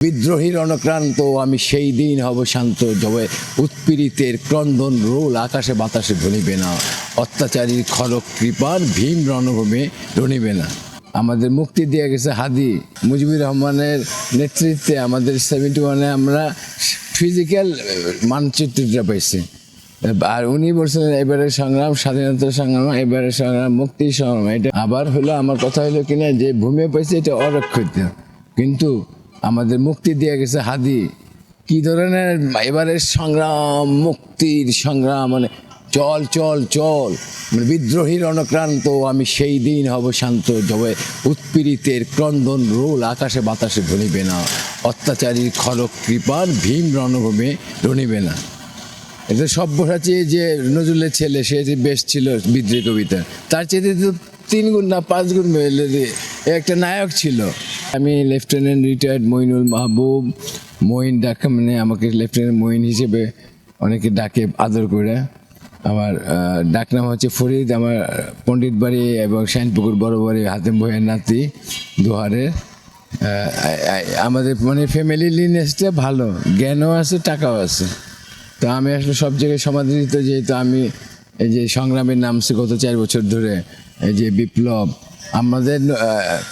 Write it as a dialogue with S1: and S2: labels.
S1: বিদ্রোহীর অনক্রান্ত আমি সেই দিন হব শান্ত, যবে উৎপীড়িতের ক্রন্দন রোল আকাশে বাতাসে ধ্বনিবে না, অত্যাচারীর খড়গ কৃপার ভীম রণভূমে রণিবে না। আমাদের মুক্তি দিয়ে গেছে হাদি মুজিবুর রহমানের নেতৃত্বে। আমাদের 71-এ আমরা ফিজিক্যাল মানচিত্রটা পাইছি। আর উনি বলছিলেন এবারের সংগ্রাম স্বাধীনতার সংগ্রাম, এবারের সংগ্রাম মুক্তির সংগ্রাম। এটা আবার হলো, আমার কথা হলো কিনা যে ভূমি পাইছে এটা অরক্ষিত, কিন্তু আমাদের মুক্তি দিয়ে গেছে হাদি। কি ধরনের এবারের সংগ্রাম, মুক্তির সংগ্রাম, মানে চল চল চল, মানে বিদ্রোহীর অনক্রান্ত আমি সেই দিন হব শান্ত, যবে উৎপীড়িতের ক্রন্দন রোল আকাশে বাতাসে ধ্বনিবে না, অত্যাচারীর খড়গ কৃপার ভীম রণভূমে রণিবে না। এটা সব্যসাচী যে নজরুলের ছেলে, সে যে বেশ ছিল বিদ্রোহী কবিতা, তার চেয়ে তো 3 গুণ না 5 গুণ একটা নায়ক ছিল। আমি লেফটেন্যান্ট রিটায়ার্ড মইনুল মাহবুব, মইন ডাকা, মানে আমাকে লেফটেন্যান্ট মইন হিসেবে অনেকে ডাকে আদর করে। আমার ডাকনাম হচ্ছে ফরিদ। আমার পণ্ডিত বাড়ি এবং শাইনপুকুর বড় বাড়ি, হাতেম ভইয়ের নাতি, দুহারের। আমাদের মানে ফ্যামিলি লিনেজটা ভালো, জ্ঞানও আছে, টাকাও আছে। তো আমি আসলে সব জায়গায় সমাদৃত, যেহেতু আমি এই যে সংগ্রামের নামছে গত 4 বছর ধরে, এই যে বিপ্লব আমাদের